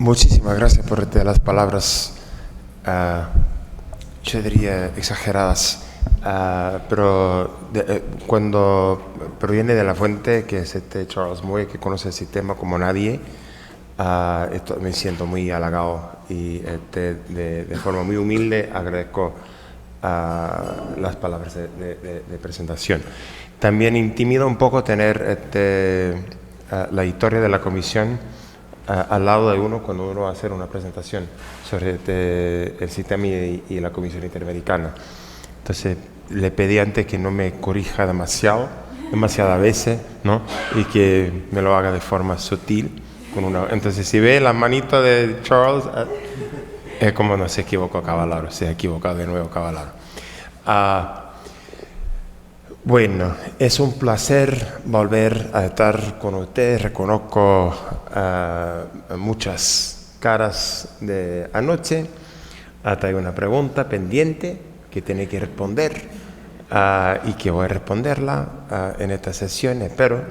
Muchísimas gracias por las palabras, yo diría exageradas, pero cuando proviene de la fuente, que es Charles Moy, que conoce el sistema como nadie, me siento muy halagado y de forma muy humilde agradezco las palabras de presentación. También intimida un poco tener la historia de la comisión al lado de uno cuando uno va a hacer una presentación sobre el sistema y la Comisión Interamericana. Entonces le pedí antes que no me corrija demasiadas veces, ¿no? Y que me lo haga de forma sutil. Entonces si ve la manito de Charles, es como no se equivocó Cavallaro, se ha equivocado de nuevo Cavallaro. Bueno, es un placer volver a estar con ustedes. Reconozco muchas caras de anoche. Hasta hay una pregunta pendiente que tiene que responder y que voy a responderla en esta sesión, espero.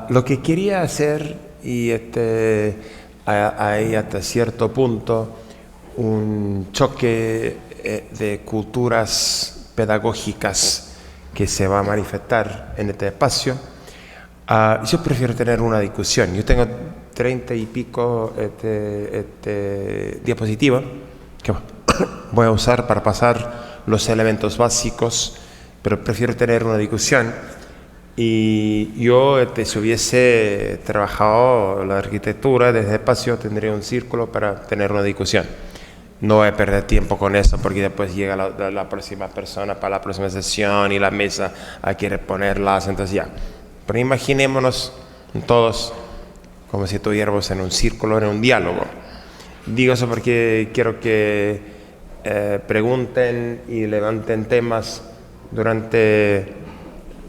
Lo que quería hacer, y hay hasta cierto punto un choque de culturas pedagógicas que se va a manifestar en este espacio. Yo prefiero tener una discusión. Yo tengo 30 y pico diapositivas que voy a usar para pasar los elementos básicos, pero prefiero tener una discusión. Y yo, si hubiese trabajado la arquitectura desde el espacio, tendría un círculo para tener una discusión. No voy a perder tiempo con eso porque después llega la próxima persona para la próxima sesión y la mesa hay que reponerlas, entonces ya. Pero imaginémonos todos como si estuviéramos en un círculo, en un diálogo. Digo eso porque quiero que pregunten y levanten temas durante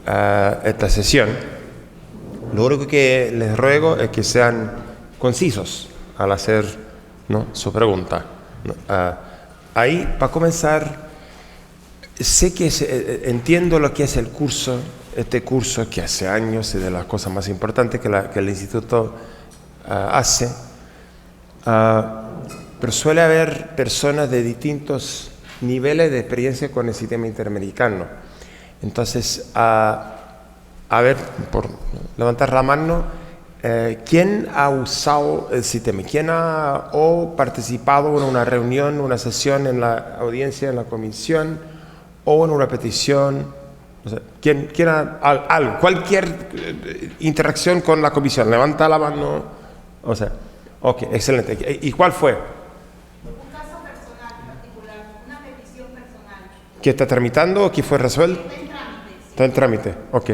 esta sesión. Lo único que les ruego es que sean concisos al hacer, ¿no?, su pregunta. Ahí, para comenzar, sé que entiendo lo que es el curso, este curso que hace años es de las cosas más importantes que el instituto hace, pero suele haber personas de distintos niveles de experiencia con el sistema interamericano. Entonces, a ver, por levantar la mano, ¿quién ha usado el sistema? ¿Quién ha participado en una reunión, una sesión en la audiencia, en la comisión o en una petición? O sea, ¿quién ha cualquier interacción con la comisión? Levanta la mano. O sea, ok, excelente. ¿Y cuál fue? Un caso personal particular, una petición personal. ¿Que está tramitando o que fue resuelto? Está en trámite. Sí. Está en trámite, ok.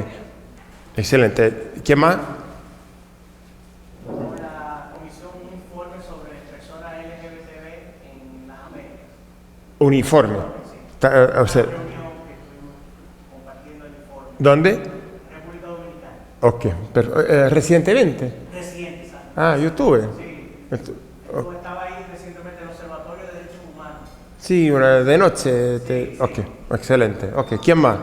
Excelente. ¿Quién más? La comisión un informe sobre personas LGBTB en las Américas. Uniforme. Sí. O sea, Una reunión que estuvimos compartiendo el informe. ¿dónde? República Dominicana. Ok, pero recientemente. Reciente, ¿sabes? Ah, yo estuve. Sí. Yo estaba ahí recientemente en el Observatorio de Derechos Humanos. Sí, una de noche. Sí. Ok, excelente. Ok, ¿quién más?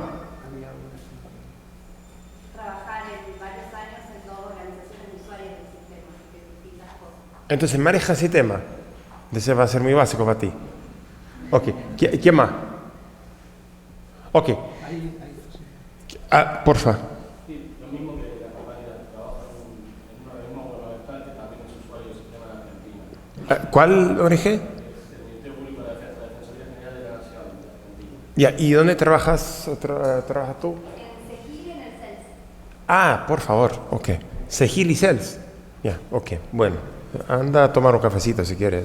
Trabajar en varios años en dos organizaciones de usuarios del sistema, de distintas cosas. Entonces maneja ese tema. Ese va a ser muy básico para ti. Ok, ¿quién más? Ok. Porfa. Sí, lo mismo que la compañera, trabaja en una misma gubernamental que también es usuario del sistema en Argentina. ¿Cuál ONG? Es el Ministerio Público de la Defensoría General de la Nación de Argentina. Ya, ¿y dónde trabajas tú? En Segil y en el CELS. Por favor, ok. Segil y CELS. Ya, ok, bueno. Anda a tomar un cafecito si quieres.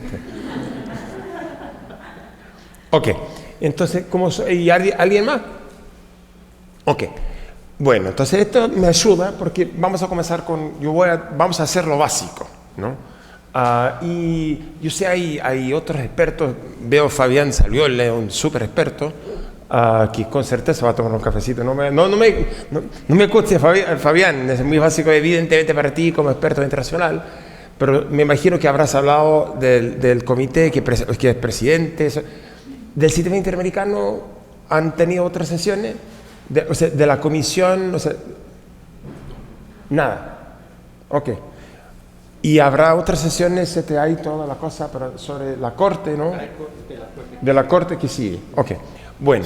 Ok, entonces, ¿y alguien más? Ok, bueno, entonces esto me ayuda porque vamos a comenzar vamos a hacer lo básico, ¿no? Y yo sé, hay otros expertos, veo Fabián salió, él es un súper experto, que con certeza va a tomar un cafecito. No me cueste, Fabián, es muy básico evidentemente para ti como experto internacional, pero me imagino que habrás hablado del comité que es presidente, del sistema interamericano. ¿Han tenido otras sesiones? De la comisión, nada. Ok. Y habrá otras sesiones, hay toda la cosa sobre la corte, ¿no? De la corte que sigue. Ok, bueno.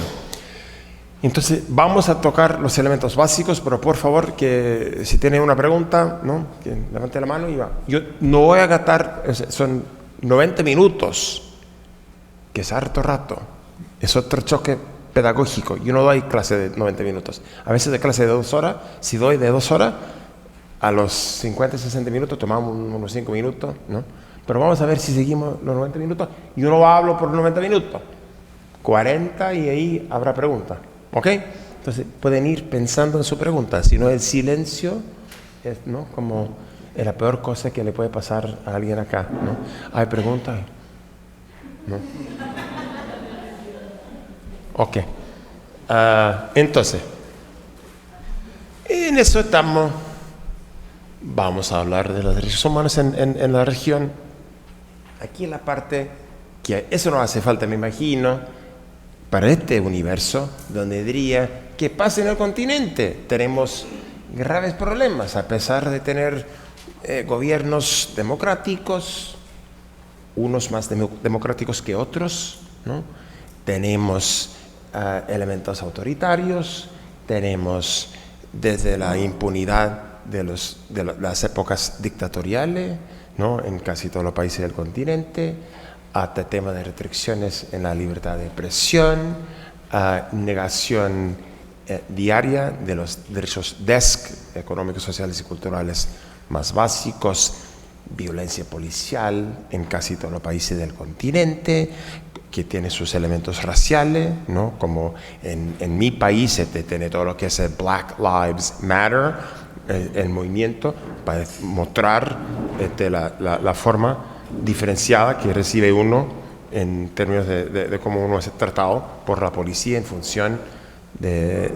Entonces vamos a tocar los elementos básicos, pero por favor que si tienen una pregunta, ¿no? Que levante la mano y va. Yo no voy a gastar, son 90 minutos, que es harto rato. Es otro choque pedagógico. Yo no doy clase de 90 minutos. A veces de clase de 2 horas, si doy de 2 horas, a los 50, 60 minutos tomamos unos 5 minutos, ¿no? Pero vamos a ver si seguimos los 90 minutos. Yo no hablo por 90 minutos, 40 y ahí habrá preguntas, ¿ok? Entonces pueden ir pensando en su pregunta, si no el silencio es, ¿no? Como es la peor cosa que le puede pasar a alguien acá, ¿no? ¿Hay preguntas? ¿No? Ok. Entonces, en eso estamos. Vamos a hablar de los derechos humanos en la región. Aquí en la parte que eso no hace falta, me imagino, para este universo, donde diría que pasa en el continente. Tenemos graves problemas, a pesar de tener gobiernos democráticos, unos más democráticos que otros, ¿no? Tenemos elementos autoritarios, tenemos desde la impunidad de las épocas dictatoriales, ¿no? En casi todos los países del continente, hasta temas de restricciones en la libertad de expresión, negación diaria de los derechos económicos, sociales y culturales más básicos, violencia policial en casi todos los países del continente, que tiene sus elementos raciales, ¿no? Como en mi país tiene todo lo que es el Black Lives Matter, el movimiento, para mostrar la forma diferenciada que recibe uno en términos de cómo uno es tratado por la policía en función del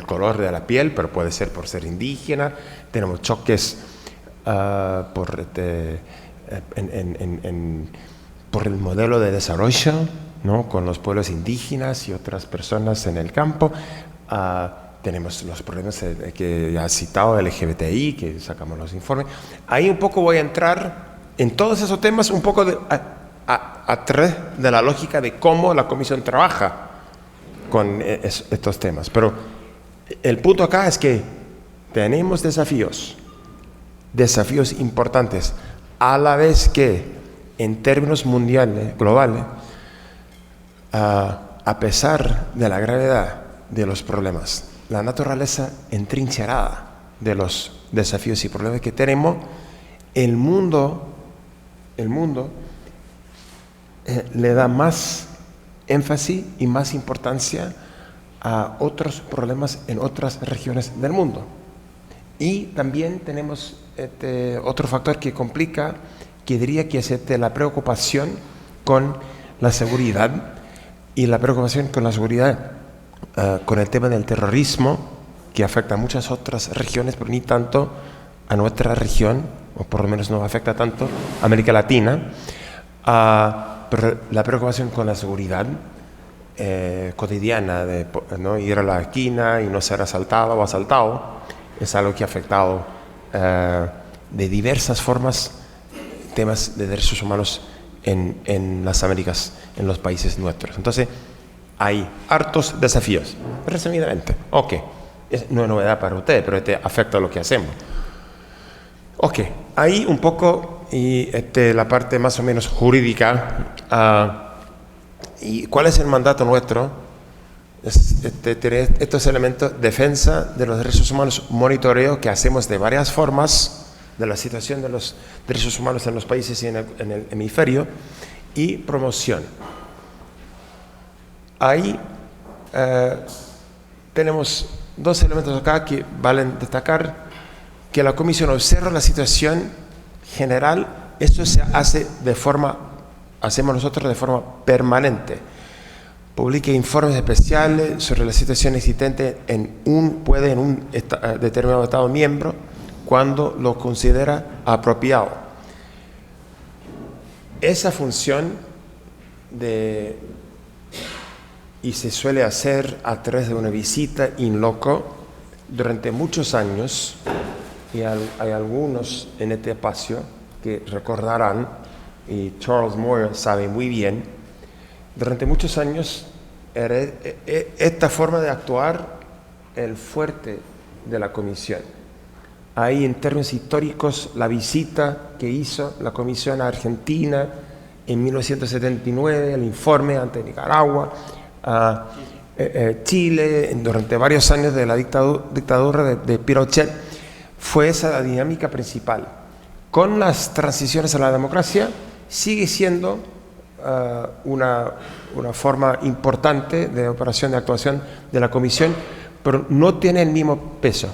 color de la piel, pero puede ser por ser indígena. Tenemos choques por el modelo de desarrollo, ¿no? Con los pueblos indígenas y otras personas en el campo. Tenemos los problemas que ya ha citado, LGBTI, que sacamos los informes. Ahí un poco voy a entrar en todos esos temas, un poco a través de la lógica de cómo la Comisión trabaja con estos temas. Pero el punto acá es que tenemos desafíos importantes, a la vez que en términos mundiales, globales, a pesar de la gravedad de los problemas, la naturaleza entrincherada de los desafíos y problemas que tenemos, el mundo le da más énfasis y más importancia a otros problemas en otras regiones del mundo. Y también tenemos otro factor que complica, que diría que es la preocupación con la seguridad, y la preocupación con la seguridad con el tema del terrorismo, que afecta a muchas otras regiones, pero ni tanto a nuestra región, o por lo menos no afecta tanto a América Latina. Pero la preocupación con la seguridad cotidiana, ¿no? Ir a la esquina y no ser asaltado o asaltado, es algo que ha afectado de diversas formas temas de derechos humanos en las Américas, en los países nuestros. Entonces, hay hartos desafíos. Resumidamente, ok, no es novedad para ustedes, pero afecta a lo que hacemos. Ok, ahí un poco y la parte más o menos jurídica. ¿Y cuál es el mandato nuestro? Tener estos elementos: defensa de los derechos humanos, monitoreo que hacemos de varias formas de la situación de los derechos humanos en los países y en el hemisferio, y promoción. Ahí tenemos dos elementos acá que valen destacar: que la Comisión observa la situación general. Esto se hace hacemos nosotros de forma permanente. Publica informes especiales sobre la situación existente en un determinado Estado miembro cuando lo considera apropiado. Esa función y se suele hacer a través de una visita in loco durante muchos años y hay algunos en este espacio que recordarán, y Charles Moyer sabe muy bien, durante muchos años era esta forma de actuar el fuerte de la comisión. Ahí en términos históricos, la visita que hizo la comisión a Argentina en 1979, el informe ante Nicaragua, a Chile, durante varios años de la dictadura de Pinochet, fue esa la dinámica principal. Con las transiciones a la democracia sigue siendo una forma importante de operación de actuación de la comisión, pero no tiene el mismo peso.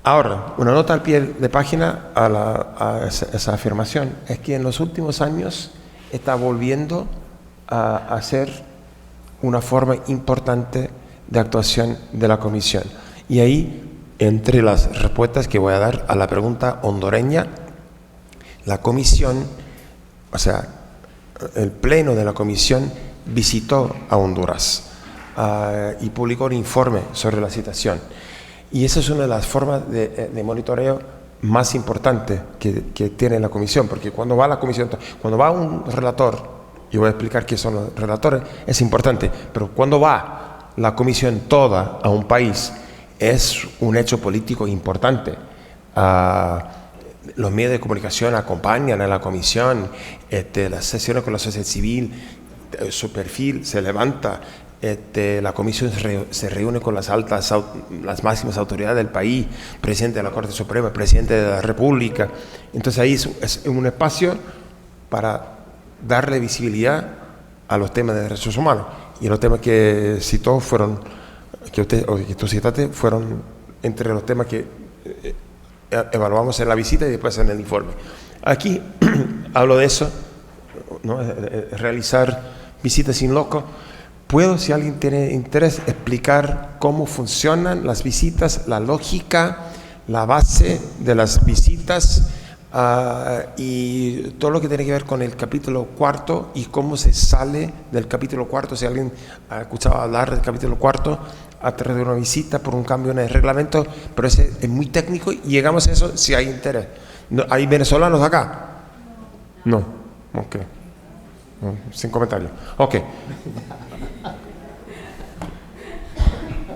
Ahora, una nota al pie de página a esa afirmación es que en los últimos años está volviendo a ser una forma importante de actuación de la comisión. Y ahí, entre las respuestas que voy a dar a la pregunta hondureña, la comisión, o sea, el pleno de la comisión visitó a Honduras y publicó un informe sobre la situación. Y esa es una de las formas de monitoreo más importantes que tiene la comisión, porque cuando va la comisión, cuando va un relator, y voy a explicar qué son los relatores, es importante, pero cuando va la comisión toda a un país, es un hecho político importante. Los medios de comunicación acompañan a la comisión, las sesiones con la sociedad civil, su perfil se levanta, la comisión se reúne con las máximas autoridades del país, presidente de la Corte Suprema, presidente de la República. Entonces ahí es un espacio para darle visibilidad a los temas de derechos humanos. Y los temas que citó fueron, que tú citaste, fueron entre los temas que evaluamos en la visita y después en el informe. Aquí hablo de eso, ¿no? Realizar visitas in loco. Puedo, si alguien tiene interés, explicar cómo funcionan las visitas, la lógica, la base de las visitas y todo lo que tiene que ver con el capítulo 4 y cómo se sale del capítulo 4. Si alguien ha escuchado hablar del capítulo 4 a través de una visita por un cambio en el reglamento, pero ese es muy técnico y llegamos a eso si hay interés. ¿Hay venezolanos acá? No. Ok. Sin comentarios. Ok.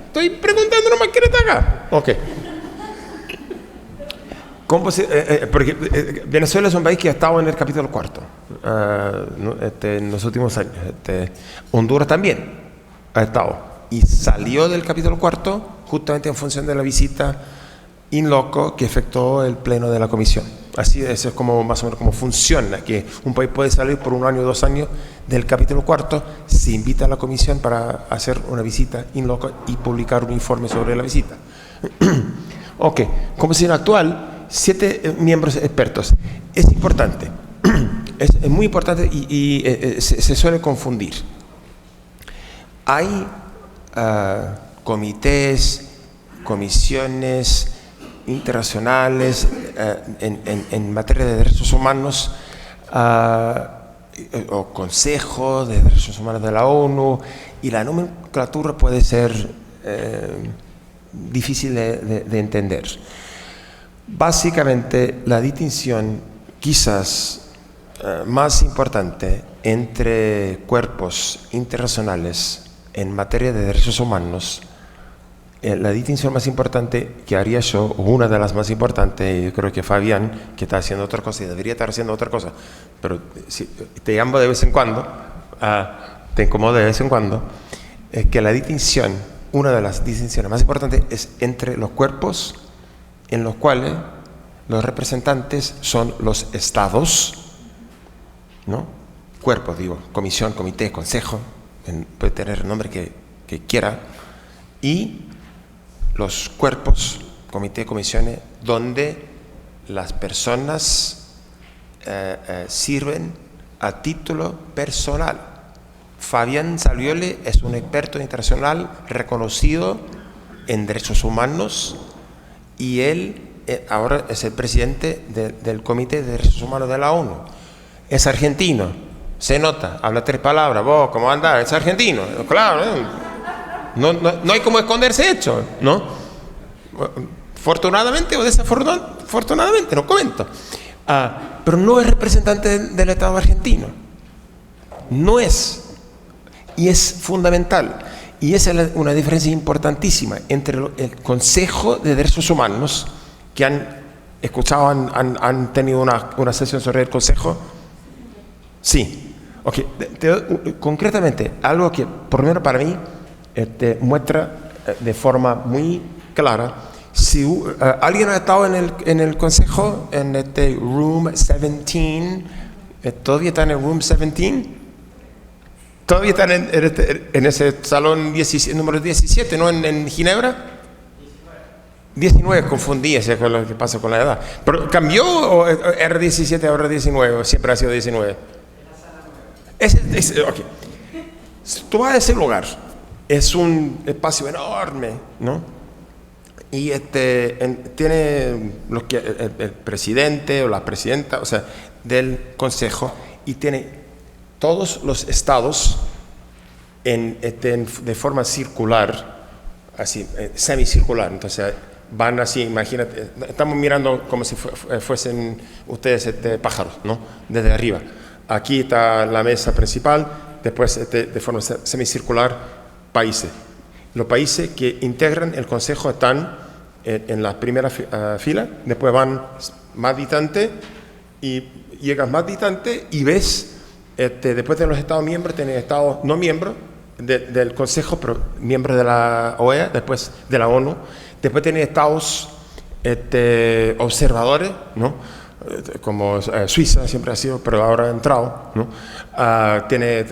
Estoy preguntando nomás quién está acá. Ok. Porque Venezuela es un país que ha estado en el capítulo 4 en los últimos años. Honduras también ha estado y salió del capítulo 4 justamente en función de la visita in loco que efectuó el pleno de la comisión. Así es como más o menos como funciona, que un país puede salir por 1 año o 2 años del capítulo 4, se invita a la comisión para hacer una visita in loco y publicar un informe sobre la visita. Ok, comisión actual, 7 miembros expertos. Es importante, es muy importante y se suele confundir. Hay comités, comisiones internacionales en materia de derechos humanos o Consejo de Derechos Humanos de la ONU, y la nomenclatura puede ser difícil de entender. Básicamente, la distinción quizás más importante entre cuerpos internacionales en materia de derechos humanos, la distinción más importante que haría yo, o una de las más importantes, yo creo que Fabián, que está haciendo otra cosa y debería estar haciendo otra cosa, pero si te llamo de vez en cuando, te incomodo de vez en cuando, es que la distinción, una de las distinciones más importantes es entre los cuerpos en los cuales los representantes son los estados, ¿no? Cuerpos, digo, comisión, comité, consejo, puede tener el nombre que quiera, y los cuerpos, comité, comisiones, donde las personas sirven a título personal. Fabián Savioli es un experto internacional reconocido en derechos humanos y él ahora es el presidente del Comité de Derechos Humanos de la ONU. Es argentino, se nota, habla 3 palabras, vos, ¿cómo andás? Es argentino, claro, no hay como esconderse hecho, ¿no? afortunadamente o desafortunadamente, no comento. Pero no es representante del Estado argentino. No es. Y es fundamental. Y esa es una diferencia importantísima entre el Consejo de Derechos Humanos, que han escuchado, han tenido una sesión sobre el Consejo. Sí. Okay. Concretamente, algo que, por lo menos para mí, muestra de forma muy clara. Si alguien ha estado en el Consejo, en este Room 17, ¿todavía está en el Room 17? ¿Todavía están en ese salón número 17, no en Ginebra? 19, confundí ese con lo que pasa con la edad. ¿Pero cambió o era 17, ahora 19 o siempre ha sido 19? Okay. Tú vas a ese lugar, es un espacio enorme, ¿no? Y tiene el presidente o la presidenta, o sea, del Consejo, y tiene todos los estados de forma circular, así, semicircular. Entonces van así, imagínate, estamos mirando como si fuesen ustedes pájaros, ¿no? Desde arriba. Aquí está la mesa principal, después de forma semicircular, países. Los países que integran el Consejo están en la primera fila, después van más distantes y llegas más distante y ves, después de los Estados miembros, tenés Estados no miembros del Consejo, pero miembros de la OEA, después de la ONU, después tenés Estados observadores, ¿no? Como Suiza siempre ha sido, pero ahora ha entrado, ¿no? Tiene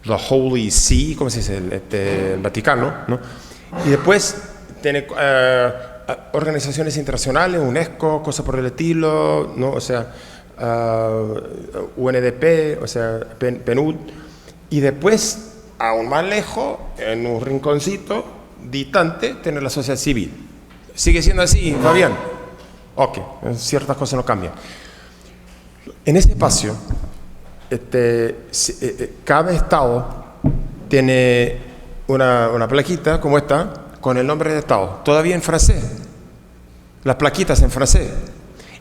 la Holy See, ¿cómo se dice? El Vaticano, ¿no? Y después tiene organizaciones internacionales, UNESCO, cosas por el estilo, ¿no? O sea, UNDP, o sea, PNUD. Y después, aún más lejos, en un rinconcito distante, tiene la sociedad civil. ¿Sigue siendo así, Fabián? Ok, ciertas cosas no cambian. En ese espacio, cada estado tiene una plaquita como esta, con el nombre de estado, todavía en francés. Las plaquitas en francés.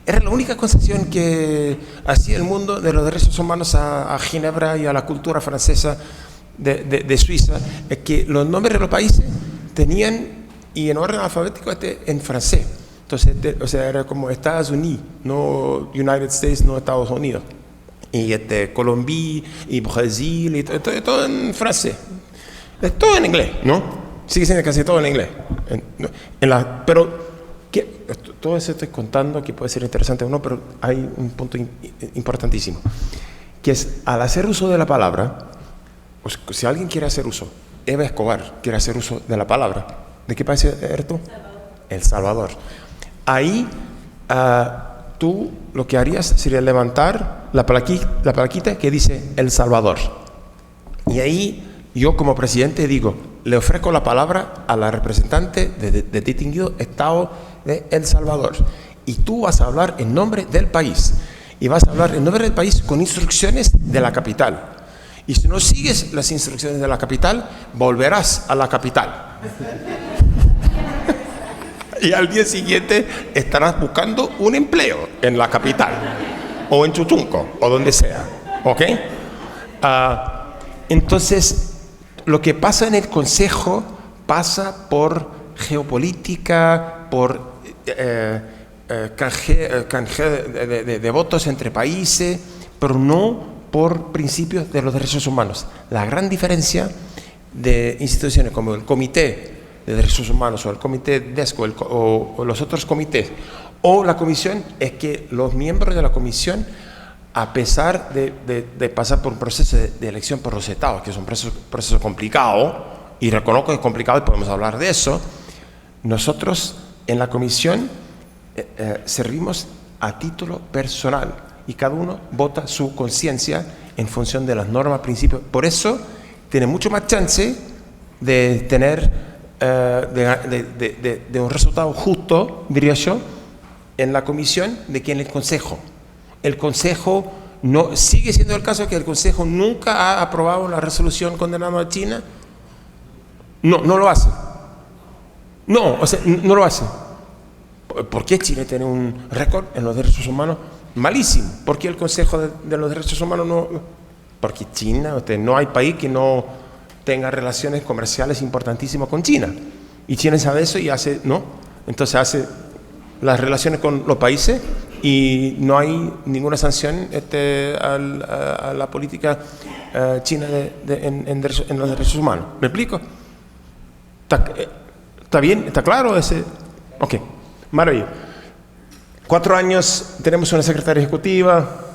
Era la única concesión que hacía el mundo de los derechos humanos a Ginebra y a la cultura francesa de Suiza, es que los nombres de los países tenían, y en orden alfabético, en francés. Entonces, o sea, era como Estados Unidos, no United States, no Estados Unidos. Y Colombia y Brasil, y todo en francés. Es todo en inglés, ¿no? Sigue siendo casi todo en inglés. Pero todo eso estoy contando que puede ser interesante o no, pero hay un punto importantísimo, que es al hacer uso de la palabra, si alguien quiere hacer uso, Eva Escobar quiere hacer uso de la palabra, ¿de qué país eres tú? El Salvador. Ahí tú lo que harías sería levantar la plaquita que dice El Salvador. Y ahí yo como presidente digo, le ofrezco la palabra a la representante de distinguido Estado de El Salvador. Y tú vas a hablar en nombre del país. Y vas a hablar en nombre del país con instrucciones de la capital. Y si no sigues las instrucciones de la capital, volverás a la capital. Y al día siguiente estarás buscando un empleo en la capital. O en Chutunco, o donde sea. ¿Ok? Entonces, lo que pasa en el Consejo pasa por geopolítica, por canje de votos entre países, pero no por principios de los derechos humanos. La gran diferencia de instituciones como el Comité de Derechos Humanos o el Comité DESCO o los otros comités o la Comisión es que los miembros de la Comisión, a pesar de pasar por un proceso de elección por los estados, que es un proceso complicado, y reconozco que es complicado y podemos hablar de eso, nosotros en la Comisión servimos a título personal y cada uno vota su conciencia en función de las normas, principios. Por eso tiene mucho más chance de tener de un resultado justo, diría yo, en la Comisión de que en el Consejo. El Consejo no sigue siendo el caso que el Consejo nunca ha aprobado la resolución condenando a China. No lo hace. No, o sea, no lo hace. ¿Por qué Chile tiene un récord en los derechos humanos malísimo? ¿Por qué el Consejo de los Derechos Humanos no? Porque China, no hay país que no tenga relaciones comerciales importantísimas con China. Y China sabe eso y hace, ¿no? Entonces hace las relaciones con los países y no hay ninguna sanción a la política china en los derechos humanos. ¿Me explico? ¿Está bien? ¿Está claro ese? Ok, maravilla. 4 años, tenemos una secretaria ejecutiva.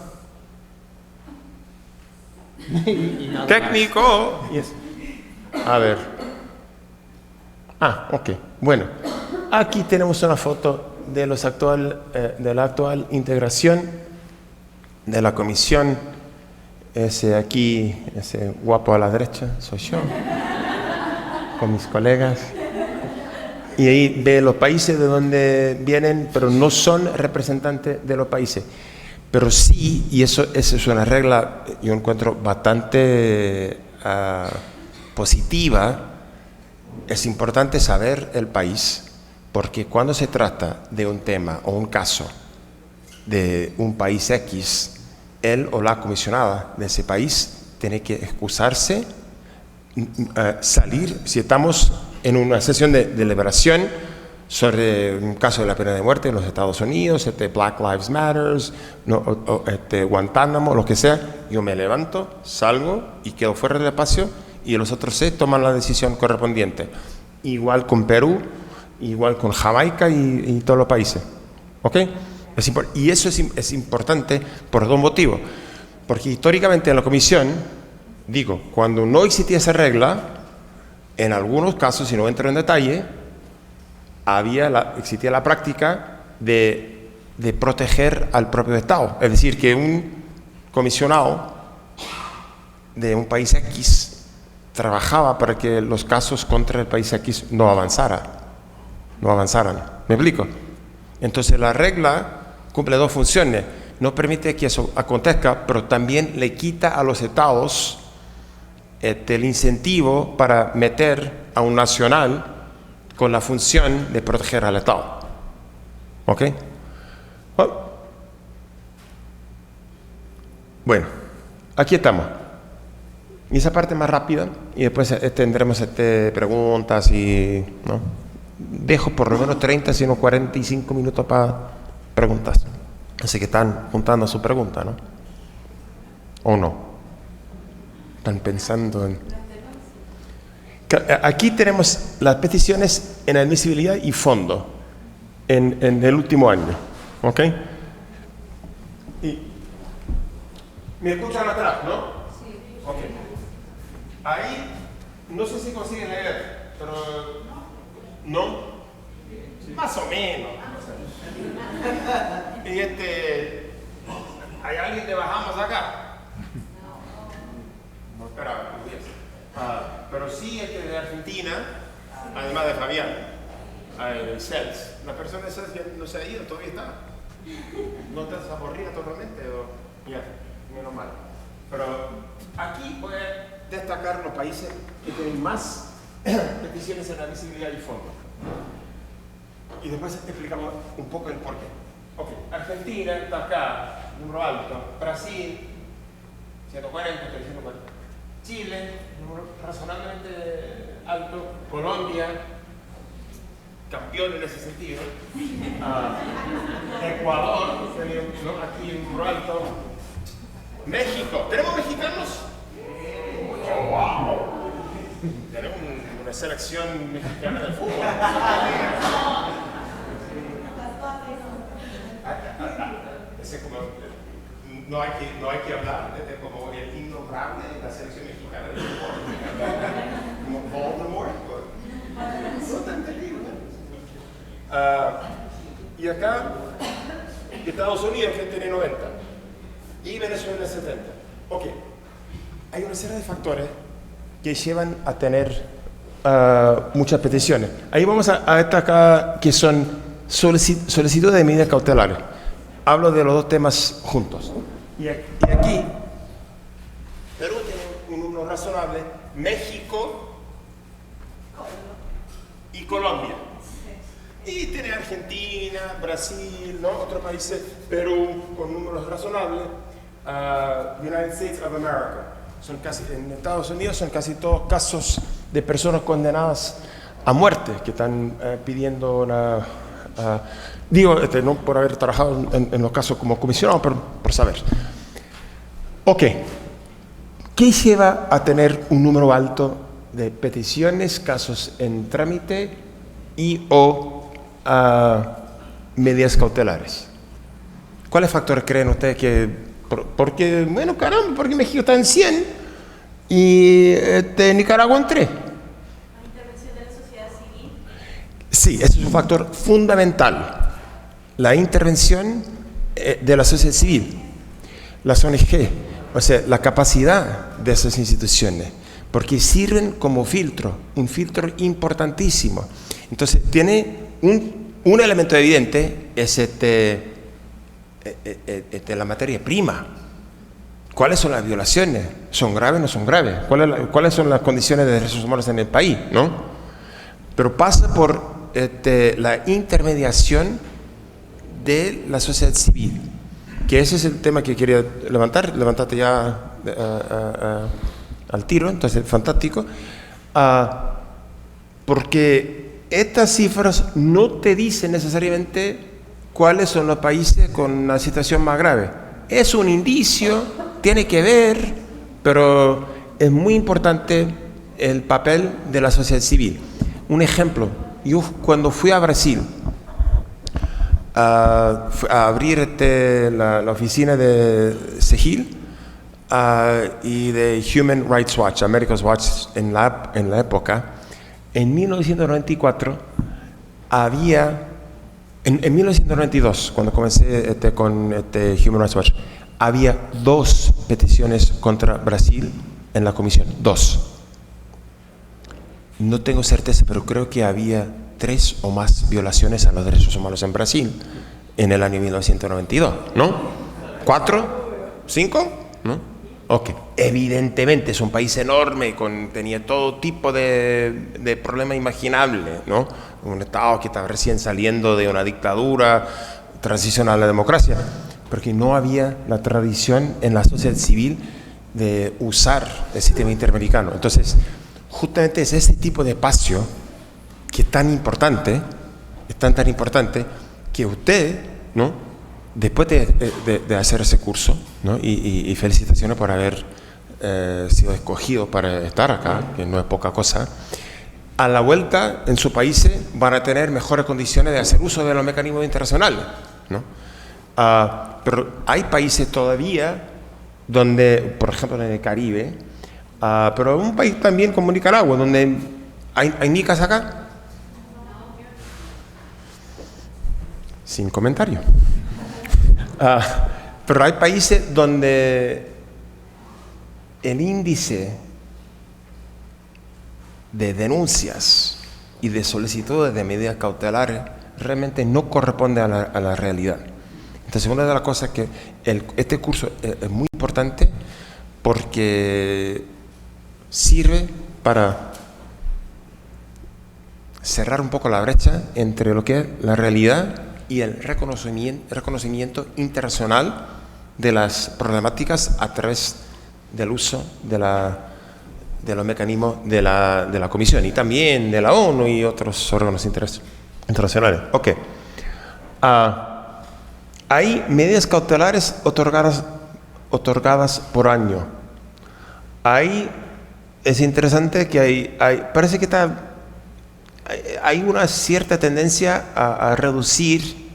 Técnico. Yes. A ver. Ok, bueno. Aquí tenemos una foto de la actual integración de la comisión. Ese guapo a la derecha, soy yo, con mis colegas. Y ahí ve los países de donde vienen, pero no son representantes de los países. Pero sí, y eso es una regla, yo encuentro bastante positiva, es importante saber el país, porque cuando se trata de un tema o un caso de un país X, él o la comisionada de ese país tiene que excusarse, salir, si estamos en una sesión de deliberación sobre un caso de la pena de muerte en los Estados Unidos, Black Lives Matter, Guantánamo, lo que sea, yo me levanto, salgo y quedo fuera del espacio y los otros 6 toman la decisión correspondiente. Igual con Perú, igual con Jamaica y todos los países. ¿Ok? Y eso es importante por 2 motivos. Porque históricamente en la comisión, cuando no existía esa regla, en algunos casos, si no entro en detalle, existía la práctica de proteger al propio Estado. Es decir, que un comisionado de un país X trabajaba para que los casos contra el país X no avanzaran. ¿Me explico? Entonces la regla cumple 2 funciones. No permite que eso acontezca, pero también le quita a los estados el incentivo para meter a un nacional con la función de proteger al Estado. ¿Ok? Bueno, aquí estamos. Y esa parte más rápida, y después tendremos preguntas y, ¿no? Dejo por lo menos 30, sino 45 minutos para preguntas. Así que están juntando su pregunta, ¿no? ¿O no? Están pensando en... Aquí tenemos las peticiones en admisibilidad y fondo en el último año. ¿Ok? Y ¿me escuchan atrás, no? Sí. Ok. Ahí, no sé si consiguen leer, pero... ¿No? Más o menos. Y ¿hay alguien que bajamos acá? No esperaba, pero sí de Argentina, además de Fabián, el CELS. La persona de CELS ya no se ha ido, todavía está. ¿No estás aburrida totalmente? Ya, menos mal. Pero aquí voy a destacar los países que tienen más peticiones en la visibilidad y fondo. Y después explicamos un poco el porqué. Ok, Argentina está acá, número alto. Brasil, 140, 340. Chile, número razonablemente alto. Colombia, campeón en ese sentido. Ecuador, ¿no? Aquí un número alto. México, ¿tenemos mexicanos? Oh, wow. Tenemos una selección mexicana de fútbol. Ese como, no hay que hablar de como el innombrable de la selección mexicana de fútbol. Como Voldemort. No tan terrible. Y acá, Estados Unidos, que tiene 90. Y Venezuela 70. Ok. Hay una serie de factores que llevan a tener muchas peticiones. Ahí vamos a destacar que son solicitudes de medidas cautelares. Hablo de los 2 temas juntos. Y aquí, Perú tiene un número razonable, México y Colombia. Y tiene Argentina, Brasil, ¿no? Otros países, Perú, con números razonables. United States of America. En Estados Unidos son casi todos casos de personas condenadas a muerte que están pidiendo una... digo, no por haber trabajado en los casos como comisionado, pero por saber. Ok. ¿Qué lleva a tener un número alto de peticiones, casos en trámite y o medidas cautelares? ¿Cuáles factores creen ustedes que...? Porque, bueno, caramba, porque México está en 100 y Nicaragua en 3. ¿La intervención de la sociedad civil? Sí, ese es un factor fundamental. La intervención de la sociedad civil, las ONG, o sea, la capacidad de esas instituciones, porque sirven como filtro, un filtro importantísimo. Entonces, tiene un elemento evidente, es la materia prima. ¿Cuáles son las violaciones? ¿Son graves o no son graves? ¿Cuáles son las condiciones de derechos humanos en el país? ¿No? Pero pasa por la intermediación de la sociedad civil, que ese es el tema que quería levantar. Levantaste ya al tiro, entonces fantástico, porque estas cifras no te dicen necesariamente cuáles son los países con una situación más grave. Es un indicio, tiene que ver, pero es muy importante el papel de la sociedad civil. Un ejemplo, yo cuando fui a Brasil a abrir la oficina de CEGIL y de Human Rights Watch, America's Watch en la época, en 1994 había... En 1992, cuando comencé con Human Rights Watch, había 2 peticiones contra Brasil en la comisión. 2. No tengo certeza, pero creo que había 3 o más violaciones a los derechos humanos en Brasil en el año 1992, ¿no? ¿4? ¿5? ¿No? Ok. Evidentemente es un país enorme, tenía todo tipo de problemas imaginables, ¿no? Un Estado que estaba recién saliendo de una dictadura, transición a la democracia, porque no había la tradición en la sociedad civil de usar el sistema interamericano. Entonces, justamente es ese tipo de espacio que es tan importante, que usted, ¿no? Después de hacer ese curso, ¿no? Y felicitaciones por haber sido escogido para estar acá, que no es poca cosa, a la vuelta en su país van a tener mejores condiciones de hacer uso de los mecanismos internacionales, ¿no? Pero hay países todavía donde, por ejemplo en el Caribe, pero un país también como Nicaragua, donde hay nicas acá. Sin comentario. Pero hay países donde el índice de denuncias y de solicitudes de medidas cautelares realmente no corresponde a la realidad. Entonces, una de las cosas que este curso es muy importante porque sirve para cerrar un poco la brecha entre lo que es la realidad y el reconocimiento internacional de las problemáticas a través del uso de los mecanismos de la Comisión y también de la ONU y otros órganos internacionales. Ok. Hay medidas cautelares otorgadas por año. Es interesante que parece que hay una cierta tendencia a reducir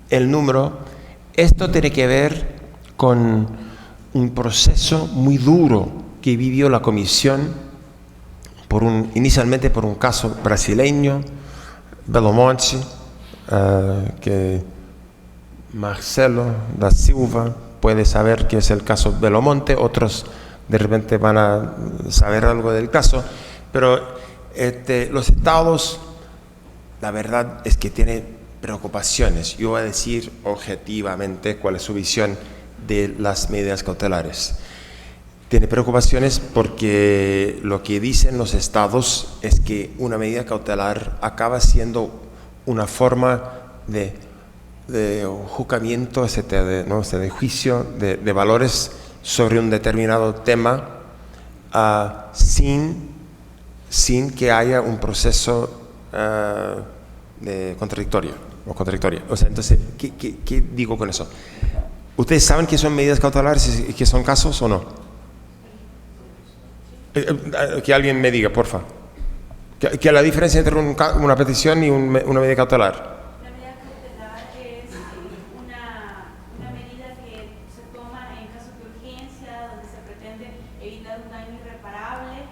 el número. Esto tiene que ver con un proceso muy duro que vivió la Comisión inicialmente por un caso brasileño, Belo Monte, que Marcelo da Silva puede saber que es el caso Belo Monte, otros de repente van a saber algo del caso, pero los estados, la verdad es que tienen preocupaciones. Yo voy a decir objetivamente cuál es su visión de las medidas cautelares. Tiene preocupaciones porque lo que dicen los estados es que una medida cautelar acaba siendo una forma de juzgamiento, de juicio de valores sobre un determinado tema sin que haya un proceso de contradictoria. O sea, entonces, ¿qué digo con eso? ¿Ustedes saben qué son medidas cautelares y qué son casos o no? Que alguien me diga, porfa. ¿Qué es la diferencia entre una petición y una medida cautelar? La medida cautelar es una medida que se toma en casos de urgencia, donde se pretende evitar un daño irreparable,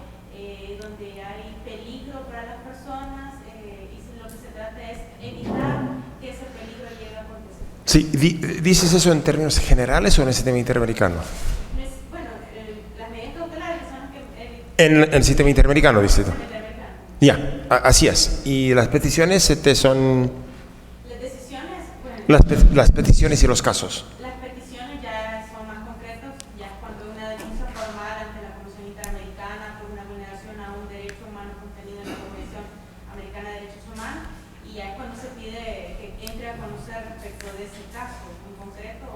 donde hay peligro para las personas y lo que se trata es evitar que ese peligro llegue a acontecer. Sí, ¿dices eso en términos generales o en el sistema interamericano? Bueno, las medidas cautelares son las que... En el sistema interamericano, dices tú. interamericano. Ya, así es. ¿Y las peticiones son Las decisiones, bueno, las peticiones y los casos? las peticiones ya son más concretos, ya es cuando una denuncia formal ante la Comisión Interamericana por una vulneración a un derecho humano contenido en la Convención Americana de Derechos Humanos, y ya es cuando se pide que entre a conocer respecto de ese caso en concreto,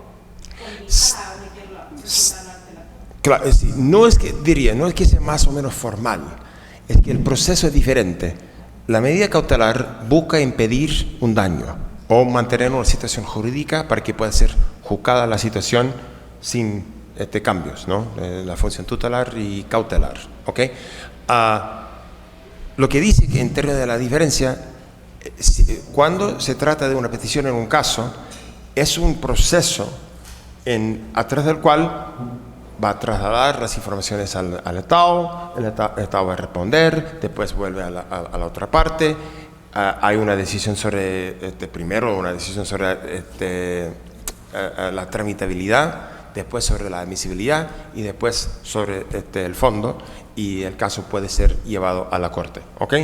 con vista a meterlo ante la Corte. Claro, sí, no es que sea más o menos formal, es que el proceso es diferente. La medida cautelar busca impedir un daño o mantener una situación jurídica para que pueda ser juzgada la situación sin cambios, ¿no? La función tutelar y cautelar, ¿ok? Lo que dice que en términos de la diferencia, cuando se trata de una petición en un caso, es un proceso a través del cual va a trasladar las informaciones al Estado, el Estado va a responder, después vuelve a la otra parte, hay una decisión sobre, primero una decisión sobre la tramitabilidad, después sobre la admisibilidad y después sobre el fondo, y el caso puede ser llevado a la Corte, ¿ok?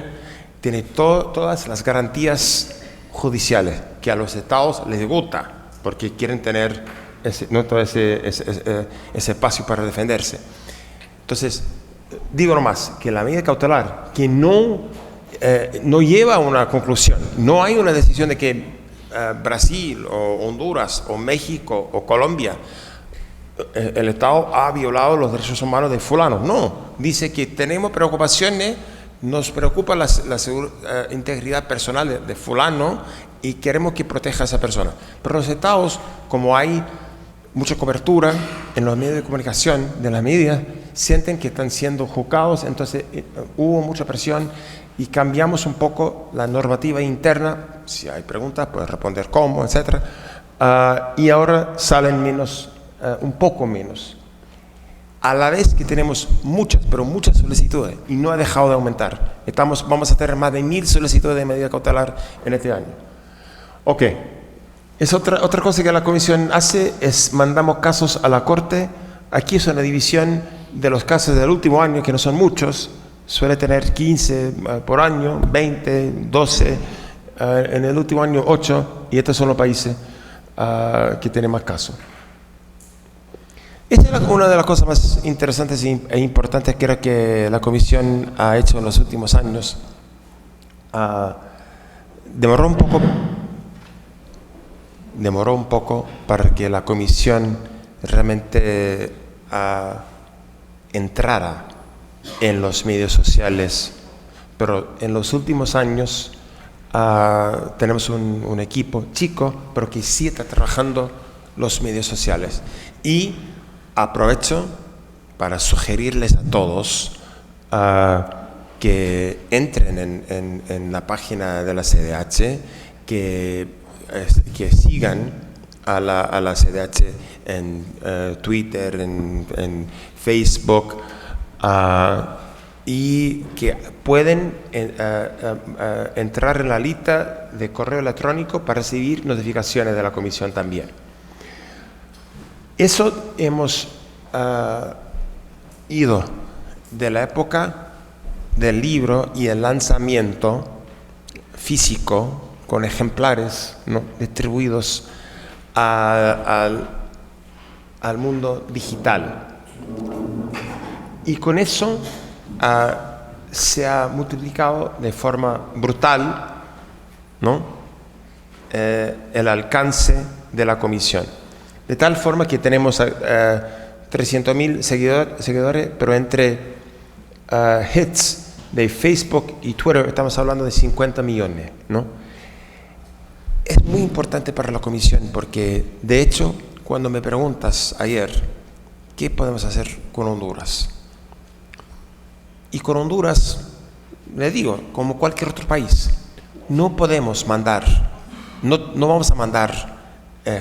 Tiene todas las garantías judiciales que a los Estados les gusta, porque quieren tener todo ese espacio para defenderse. Entonces, digo nomás que la medida cautelar que no lleva a una conclusión, no hay una decisión de que Brasil o Honduras o México o Colombia, el Estado ha violado los derechos humanos de fulano. No, dice que tenemos preocupaciones, nos preocupa la integridad personal de fulano y queremos que proteja a esa persona. Pero los Estados, como hay mucha cobertura en los medios de comunicación de las medidas, sienten que están siendo juzgados, entonces hubo mucha presión y cambiamos un poco la normativa interna. Si hay preguntas, puedes responder cómo, etc. Y ahora salen un poco menos. A la vez que tenemos muchas solicitudes y no ha dejado de aumentar. Vamos a tener más de 1.000 solicitudes de medida cautelar en este año. Ok. Es otra cosa que la Comisión hace, es mandamos casos a la Corte. Aquí es una división de los casos del último año, que no son muchos, suele tener 15 por año, 20, 12, en el último año 8, y estos son los países que tienen más casos. Esta es una de las cosas más interesantes e importantes que creo que la Comisión ha hecho en los últimos años. Demoró un poco para que la Comisión realmente entrara en los medios sociales, pero en los últimos años tenemos un equipo chico, pero que sí está trabajando los medios sociales. Y aprovecho para sugerirles a todos que entren en la página de la CDH, que sigan a la CDH en Twitter, en Facebook, y que pueden entrar en la lista de correo electrónico para recibir notificaciones de la Comisión también. Eso hemos ido de la época del libro y el lanzamiento físico con ejemplares, ¿no?, distribuidos al mundo digital. Y con eso se ha multiplicado de forma brutal, ¿no?, el alcance de la comisión. De tal forma que tenemos 300.000 seguidores, pero entre hits de Facebook y Twitter estamos hablando de 50 millones, ¿no? Es muy importante para la comisión porque, de hecho, cuando me preguntas ayer, ¿qué podemos hacer con Honduras? Y con Honduras, le digo, como cualquier otro país, no podemos mandar, no vamos a mandar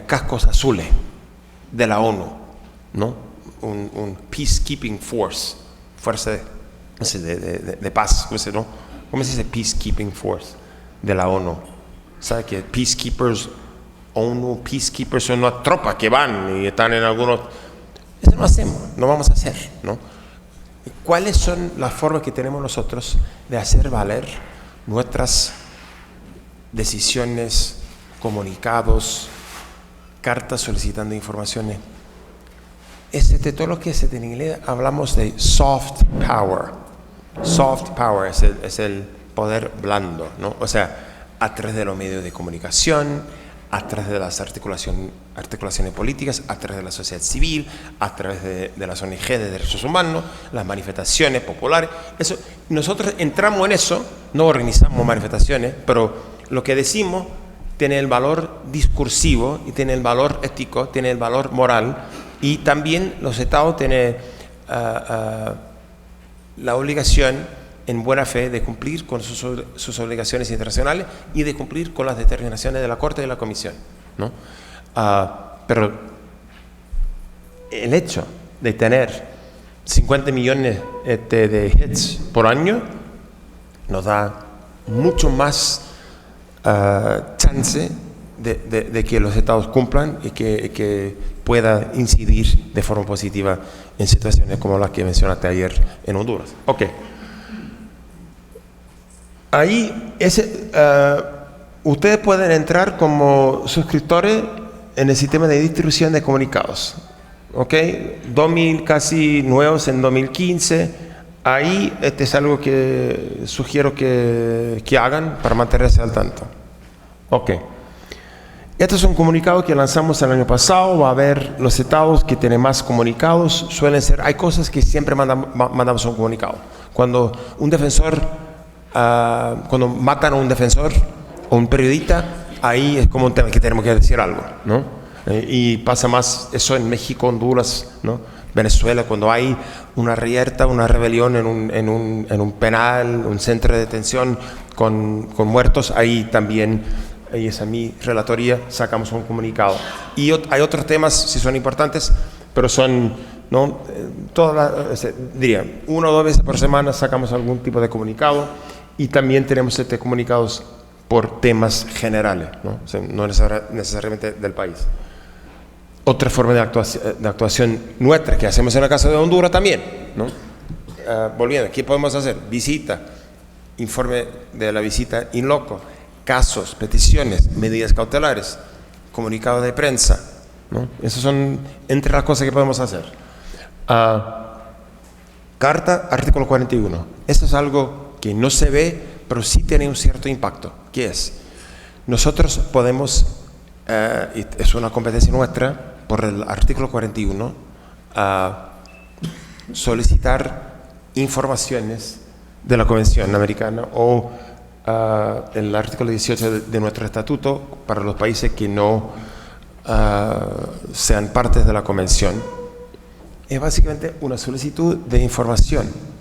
cascos azules de la ONU, ¿no? Un peacekeeping force, fuerza de paz, ¿no? ¿Cómo se dice peacekeeping force de la ONU? ¿Sabe que peacekeepers, ONU peacekeepers son una tropa que van y están en algunos... Eso no hacemos, no vamos a hacer, ¿no? ¿Cuáles son las formas que tenemos nosotros de hacer valer nuestras decisiones, comunicados, cartas solicitando informaciones? De todo lo que es en inglés hablamos de soft power. Soft power es el poder blando, ¿no? O sea, a través de los medios de comunicación, a través de las articulaciones políticas, a través de la sociedad civil, a través de las ONG de derechos humanos, las manifestaciones populares. Eso, nosotros entramos en eso, no organizamos manifestaciones, pero lo que decimos tiene el valor discursivo y tiene el valor ético, tiene el valor moral, y también los estados tienen la obligación en buena fe de cumplir con sus obligaciones internacionales y de cumplir con las determinaciones de la Corte y de la Comisión, ¿no? Pero el hecho de tener 50 millones de hits por año nos da mucho más chance de que los estados cumplan y que pueda incidir de forma positiva en situaciones como las que mencionaste ayer en Honduras. Ok. Ahí ustedes pueden entrar como suscriptores en el sistema de distribución de comunicados. ¿Ok? 2.000 casi nuevos en 2015. Ahí es algo que sugiero que hagan para mantenerse al tanto. Ok. Este es un comunicado que lanzamos el año pasado. Va a haber los estados que tienen más comunicados. Hay cosas que siempre mandamos un comunicado. Cuando un defensor... cuando matan a un defensor o un periodista, ahí es como un tema que tenemos que decir algo, ¿no? Y pasa más eso en México, Honduras, ¿no? Venezuela, cuando hay una reyerta, una rebelión en un penal, un centro de detención con muertos, ahí también, ahí es a mi relatoría, sacamos un comunicado. Y hay otros temas, si son importantes, pero son, ¿no? Diría, 1 o 2 veces por semana sacamos algún tipo de comunicado. Y también tenemos comunicados por temas generales, ¿no? O sea, no necesariamente del país. Otra forma de actuación nuestra que hacemos en el caso de Honduras también, ¿no? Volviendo, ¿qué podemos hacer? Visita, informe de la visita in loco, casos, peticiones, medidas cautelares, comunicado de prensa, ¿no? Esas son entre las cosas que podemos hacer. Carta, artículo 41. Esto es algo que no se ve, pero sí tiene un cierto impacto. ¿Qué es? Nosotros podemos, es una competencia nuestra, por el artículo 41, solicitar informaciones de la Convención Americana o el artículo 18 de nuestro estatuto para los países que no sean partes de la Convención. Es básicamente una solicitud de información.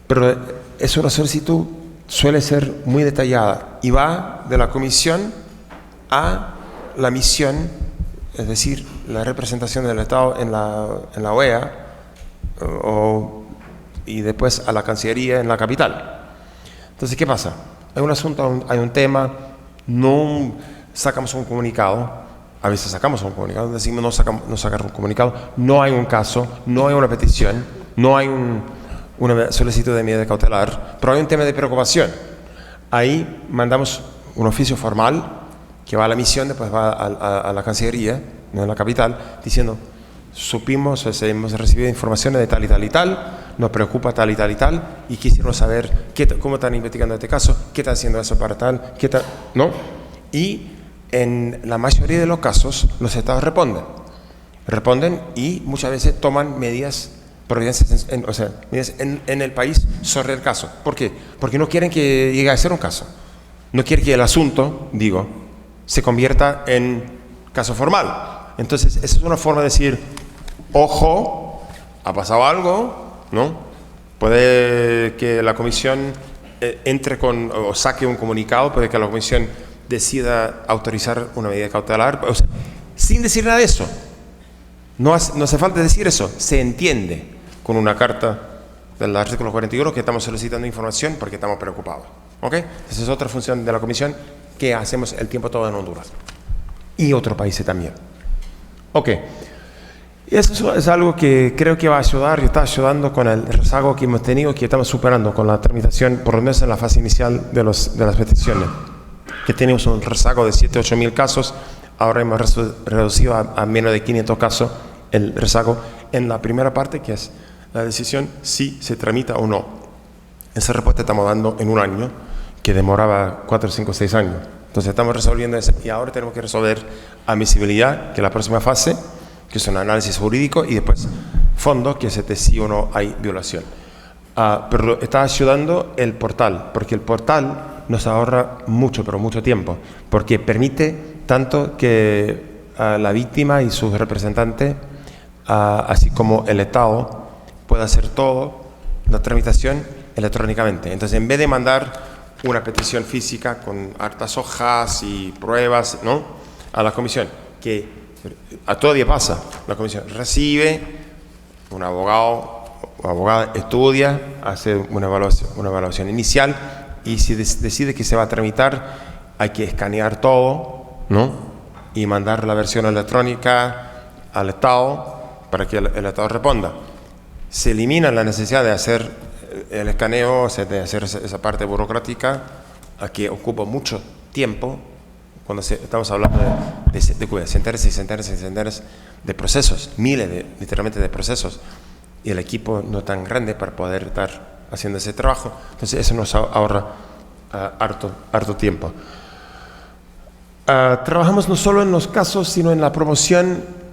Pero es una solicitud, suele ser muy detallada y va de la comisión a la misión, es decir, la representación del Estado en la OEA y después a la Cancillería en la capital. Entonces, ¿qué pasa? Hay un asunto, hay un tema, no sacamos un comunicado, a veces sacamos un comunicado, decimos no sacar un comunicado, no hay un caso, no hay una petición, no hay una solicitud de medida cautelar, pero hay un tema de preocupación. Ahí mandamos un oficio formal que va a la misión, después va a la Cancillería, en la capital, diciendo, supimos, hemos recibido informaciones de tal y tal y tal, nos preocupa tal y tal y tal, y quisiéramos saber cómo están investigando este caso, qué está haciendo eso para tal, qué tal, ¿no? Y en la mayoría de los casos los estados responden y muchas veces toman medidas, providencias medidas en el país sobre el caso. ¿Por qué? Porque no quieren que llegue a ser un caso. No quieren que el asunto, se convierta en caso formal. Entonces, esa es una forma de decir, ojo, ha pasado algo, ¿no? Puede que la comisión entre o saque un comunicado, puede que la comisión decida autorizar una medida cautelar, sin decir nada de eso. No hace falta decir eso, se entiende con una carta del artículo 41 que estamos solicitando información porque estamos preocupados. ¿Ok? Esa es otra función de la comisión que hacemos el tiempo todo en Honduras y otros países también. Ok, eso es algo que creo que va a ayudar y está ayudando con el rezago que hemos tenido, que estamos superando con la tramitación, por lo menos en la fase inicial de las peticiones, que tenemos un rezago de 7-8 mil casos. Ahora hemos reducido a menos de 500 casos el rezago en la primera parte, que es la decisión si se tramita o no. Esa respuesta estamos dando en un año, que demoraba 4, 5, 6 años. Entonces estamos resolviendo eso y ahora tenemos que resolver admisibilidad, que es la próxima fase, que es un análisis jurídico, y después fondo, que es si o no hay violación. Pero está ayudando el portal, porque el portal nos ahorra mucho, pero mucho tiempo, porque permite tanto que la víctima y sus representantes, así como el Estado, pueda hacer todo la tramitación electrónicamente. Entonces, en vez de mandar una petición física con hartas hojas y pruebas, ¿no?, a la comisión, que a todavía pasa, la comisión recibe, un abogado o abogada estudia, hace una evaluación inicial, y si decide que se va a tramitar, hay que escanear todo, ¿no?, y mandar la versión electrónica al Estado para que el Estado responda. Se elimina la necesidad de hacer el escaneo, de hacer esa parte burocrática, que ocupa mucho tiempo cuando estamos hablando de centenares y centenares y centenares de procesos, miles literalmente de procesos, y el equipo no es tan grande para poder estar haciendo ese trabajo. Entonces eso nos ahorra harto tiempo. Trabajamos no solo en los casos, sino en la promoción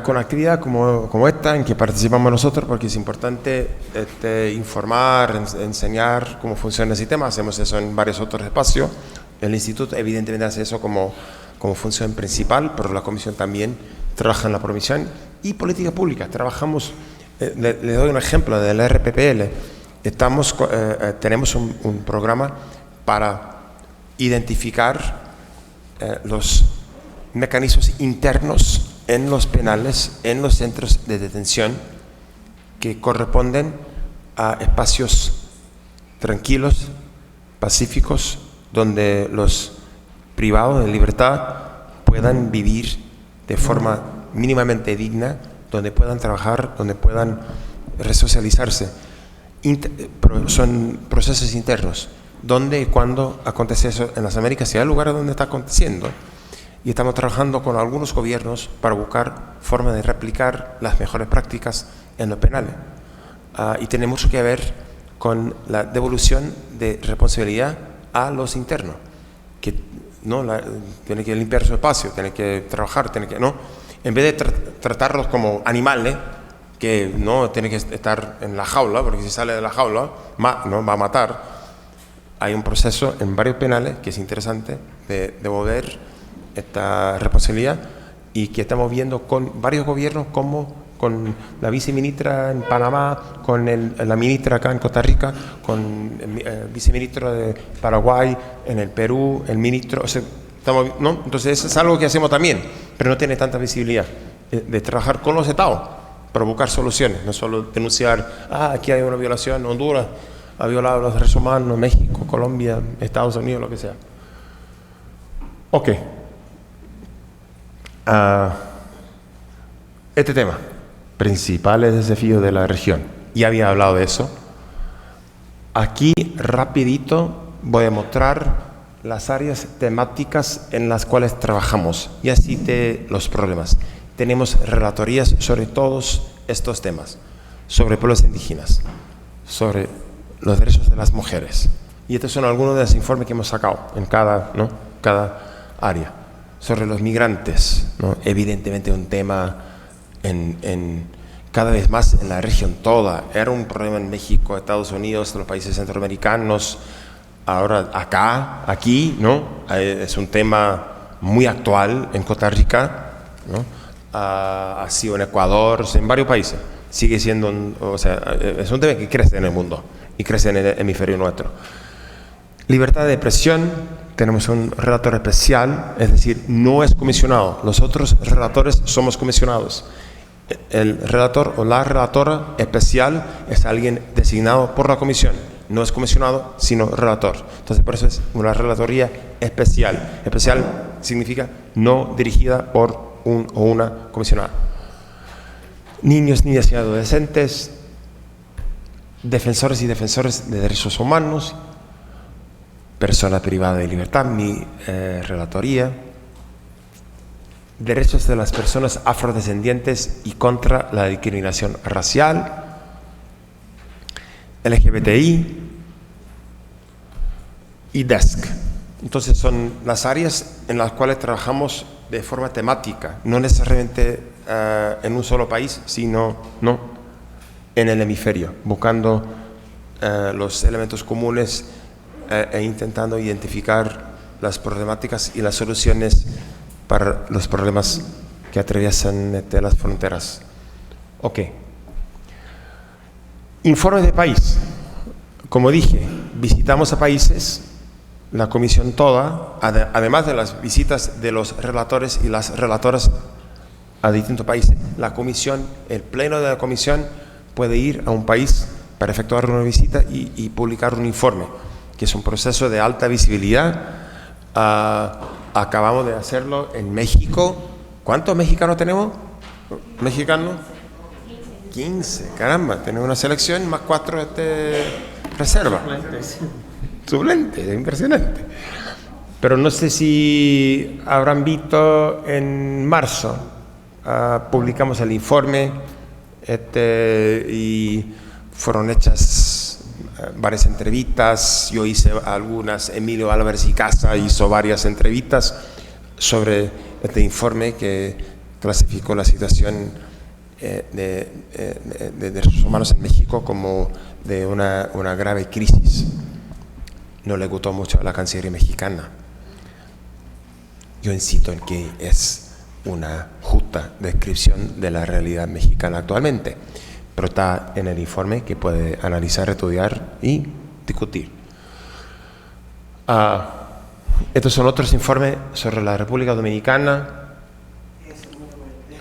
con actividad como esta, en que participamos nosotros, porque es importante informar, enseñar cómo funciona el sistema. Hacemos eso en varios otros espacios. El instituto evidentemente hace eso como función principal, pero la comisión también trabaja en la promoción y política pública. Trabajamos, le doy un ejemplo del RPPL. Tenemos un programa para identificar los mecanismos internos en los penales, en los centros de detención, que corresponden a espacios tranquilos, pacíficos, donde los privados de libertad puedan vivir de forma mínimamente digna, donde puedan trabajar, donde puedan resocializarse. Son procesos internos. ¿Dónde y cuándo acontece eso en las Américas? Y hay lugares donde está aconteciendo. Y estamos trabajando con algunos gobiernos para buscar formas de replicar las mejores prácticas en los penales. Y tiene mucho que ver con la devolución de responsabilidad a los internos, que no tienen que limpiar su espacio, tienen que trabajar, no, en vez de tratarlos como animales, que no tienen que estar en la jaula, porque si sale de la jaula no va a matar. Hay un proceso en varios penales que es interesante de devolver esta responsabilidad, y que estamos viendo con varios gobiernos, como con la viceministra en Panamá, con la ministra acá en Costa Rica, con el viceministro de Paraguay, en el Perú, el ministro, ¿no? Entonces eso es algo que hacemos también, pero no tiene tanta visibilidad, de trabajar con los estados para buscar soluciones, no solo denunciar, aquí hay una violación, Honduras ha violado los derechos humanos, México, Colombia, Estados Unidos, lo que sea. Ok. Este tema, principales desafíos de la región, ya había hablado de eso. Aquí rapidito voy a mostrar las áreas temáticas en las cuales trabajamos. Ya cité los problemas. Tenemos relatorías sobre todos estos temas, sobre pueblos indígenas, sobre los derechos de las mujeres. Y estos son algunos de los informes que hemos sacado en cada cada área. Sobre los migrantes, ¿no? Evidentemente un tema cada vez más en la región toda. Era un problema en México, Estados Unidos, los países centroamericanos, ahora aquí, ¿no? Es un tema muy actual en Costa Rica, ¿no? Ha sido en Ecuador, en varios países. Sigue siendo, es un tema que crece en el mundo y crece en el hemisferio nuestro. Libertad de expresión, tenemos un relator especial, es decir, no es comisionado. Los otros relatores somos comisionados. El relator o la relatora especial es alguien designado por la comisión. No es comisionado, sino relator. Entonces, por eso es una relatoría especial. Especial significa no dirigida por un o una comisionada. Niños, niñas y adolescentes, defensores y defensores de derechos humanos, persona privada de libertad, mi relatoría, derechos de las personas afrodescendientes y contra la discriminación racial, LGBTI y DESC. Entonces son las áreas en las cuales trabajamos de forma temática, no necesariamente en un solo país, sino en el hemisferio, buscando los elementos comunes e intentando identificar las problemáticas y las soluciones para los problemas que atraviesan las fronteras. Ok. Informe de país. Como dije, visitamos a países, la comisión toda, además de las visitas de los relatores y las relatoras a distintos países, la comisión, el pleno de la comisión puede ir a un país para efectuar una visita y publicar un informe, que es un proceso de alta visibilidad. Acabamos de hacerlo en México. ¿Cuántos mexicanos tenemos? ¿Mexicanos? 15, caramba, tenemos una selección más 4 reserva. Suplente, impresionante. Pero no sé si habrán visto en marzo, publicamos el informe y fueron hechas varias entrevistas. Yo hice algunas, Emilio Álvarez y Casa hizo varias entrevistas sobre este informe que clasificó la situación de derechos humanos en México como de una grave crisis. No le gustó mucho a la Cancillería mexicana. Yo insisto en que es una justa descripción de la realidad mexicana actualmente, pero está en el informe que puede analizar, estudiar y discutir. Estos son otros informes sobre la República Dominicana.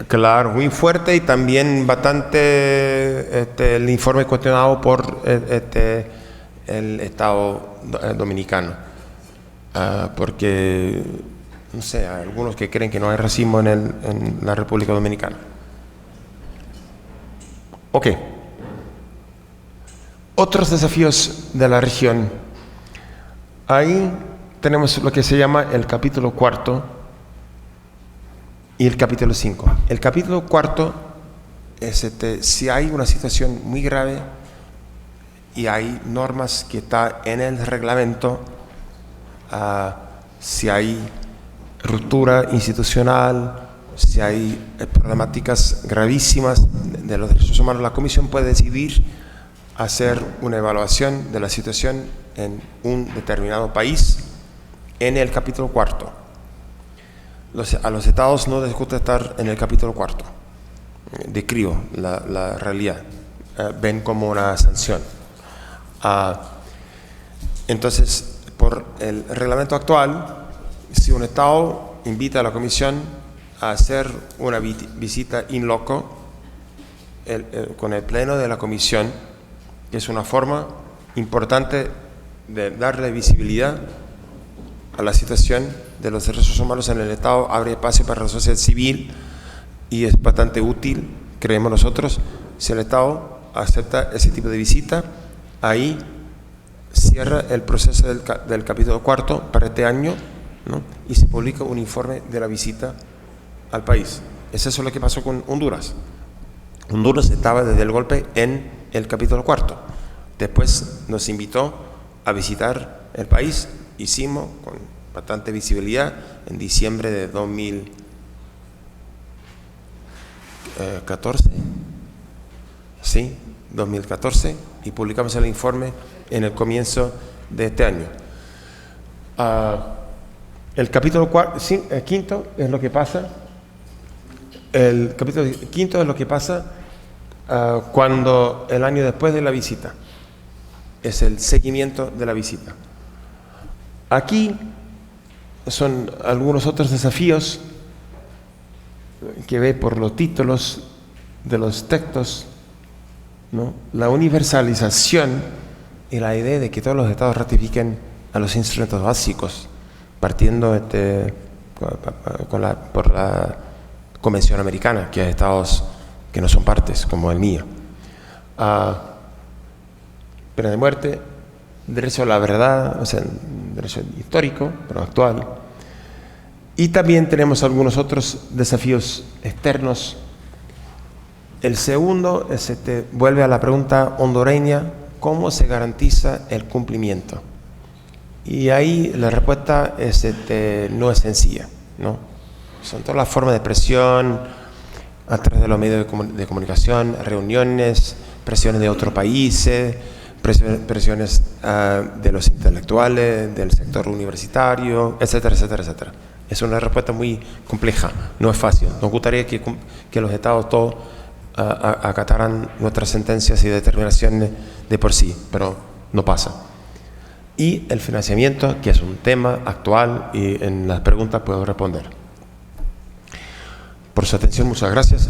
Claro, muy fuerte y también bastante el informe cuestionado por el Estado dominicano, porque no sé, hay algunos que creen que no hay racismo en la República Dominicana. Ok. Otros desafíos de la región. Ahí tenemos lo que se llama el capítulo 4 y el capítulo 5. El capítulo 4 es si hay una situación muy grave y hay normas que están en el reglamento, si hay ruptura institucional, si hay problemáticas gravísimas de los derechos humanos, la Comisión puede decidir hacer una evaluación de la situación en un determinado país en el capítulo 4. A los estados no les gusta estar en el capítulo 4. Describo la realidad. Ven como una sanción. Entonces, por el reglamento actual, si un estado invita a la comisión a hacer una visita in loco con el pleno de la comisión, que es una forma importante de darle visibilidad a la situación de los derechos humanos en el Estado, abre espacio para la sociedad civil y es bastante útil, creemos nosotros, si el Estado acepta ese tipo de visita. Ahí cierra el proceso del capítulo 4 para este año, ¿no? Y se publica un informe de la visita al país. Es eso lo que pasó con Honduras. Honduras estaba desde el golpe en el capítulo 4. Después nos invitó a visitar el país, hicimos con bastante visibilidad en diciembre de 2014, sí, 2014, y publicamos el informe en el comienzo de este año. El capítulo quinto es lo que pasa. El capítulo quinto es lo que pasa cuando el año después de la visita. Es el seguimiento de la visita. Aquí son algunos otros desafíos que ve por los títulos de los textos, ¿no? La universalización y la idea de que todos los estados ratifiquen a los instrumentos básicos, partiendo por la Convención Americana, que hay estados que no son partes, como el mío. Pena de muerte, derecho a la verdad, o sea, derecho histórico, pero actual. Y también tenemos algunos otros desafíos externos. El segundo es vuelve a la pregunta hondureña: ¿cómo se garantiza el cumplimiento? Y ahí la respuesta no es sencilla, ¿no? Son todas las formas de presión a través de los medios de comunicación, reuniones, presiones de otros países, presiones de los intelectuales, del sector universitario, etcétera, etcétera, etcétera. Es una respuesta muy compleja, no es fácil. Nos gustaría que los estados todos acataran nuestras sentencias y determinaciones de por sí, pero no pasa. Y el financiamiento, que es un tema actual y en las preguntas puedo responder. Por su atención, muchas gracias.